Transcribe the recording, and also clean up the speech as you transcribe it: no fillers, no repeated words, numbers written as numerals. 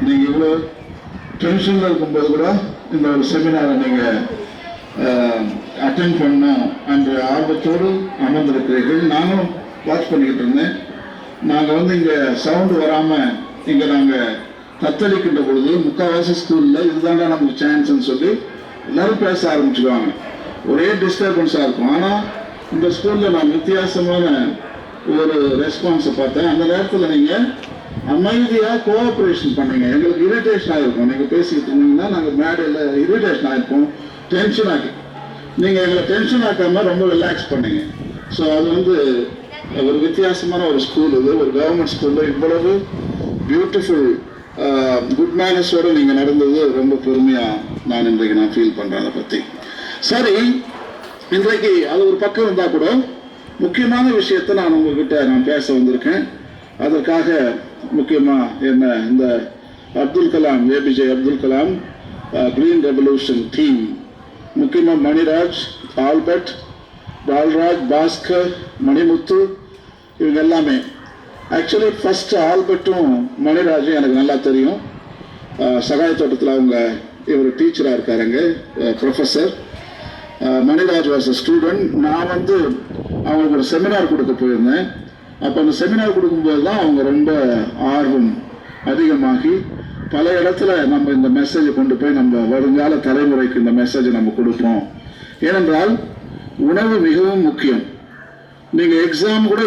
நீங்கள் இவ்வளோ டென்ஷனில் இருக்கும்போது கூட இந்த ஒரு செமினாரை நீங்கள் அட்டென்ட் பண்ணோம் என்ற ஆர்வத்தோடு அமர்ந்திருக்கிறீர்கள். நாங்களும் வாட்ச் பண்ணிக்கிட்டு இருந்தேன். நாங்கள் இங்கே சவுண்டு வராமல் இங்கே நாங்கள் தத்தளிக்கின்ற பொழுது முக்கால்வாசி ஸ்கூலில் இதுதாண்டா நமக்கு சான்ஸ்ன்னு சொல்லி எல்லோரும் பேச ஆரம்பிச்சுக்குவாங்க. ஒரே டிஸ்டர்பன்ஸாக இருக்கும். ஆனால் இந்த ஸ்கூலில் நான் வித்தியாசமான ஒரு ரெஸ்பான்ஸை பார்த்தேன். அந்த நேரத்தில் நீங்கள் அமைதியாக கோஆப்ரேஷன் பண்ணீங்க. எங்களுக்கு இரிட்டேஷன் ஆகிருக்கும். நீங்கள் பேசிக்கிட்டு இருந்தீங்கன்னா நாங்கள் மேடையில் இரிட்டேஷன் ஆகிருப்போம், டென்ஷன் ஆகி. நீங்கள் எங்களை டென்ஷன் ஆக்காமல் ரொம்ப ரிலாக்ஸ் பண்ணீங்க. ஸோ அது ஒரு வித்தியாசமான ஒரு ஸ்கூல். இது ஒரு கவர்மெண்ட் ஸ்கூலில் இவ்வளவு பியூட்டிஃபுல் குட் மேனஸோடு நீங்கள் நடந்தது ரொம்ப பெருமையாக நான் ஃபீல் பண்ணுறேன். அதை பற்றி சரி, இன்றைக்கு அது ஒரு பக்கம் இருந்தால் கூட முக்கியமான விஷயத்தை நான் உங்ககிட்ட பேச வந்திருக்கேன். அதற்காக முக்கியமாக என்ன இந்த Abdul Kalam, APJ Abdul Kalam green revolution team, முக்கியமாக மணிராஜ், ஆல்பர்ட், பால்ராஜ், பாஸ்கர், மணிமுத்து, இவங்க எல்லாமே. ஆக்சுவலி ஃபஸ்ட்டு ஆல்பர்ட்டும் மணிராஜும் எனக்கு நல்லா தெரியும். சகாய தோட்டத்தில் இவர் டீச்சராக இருக்காருங்க, professor. Maniraj was a student. நான் அவங்களுக்கு ஒரு செமினார் கொடுக்க போயிருந்தேன். அப்போ அந்த செமினார் கொடுக்கும்போது தான் அவங்க ரொம்ப ஆர்வம் அதிகமாகி பல இடத்துல நம்ம இந்த மெசேஜை கொண்டு போய் நம்ம வருங்கால தலைமுறைக்கு இந்த மெசேஜை நம்ம கொடுப்போம். ஏனென்றால் உணவு மிகவும் முக்கியம். நீங்கள் எக்ஸாம் கூட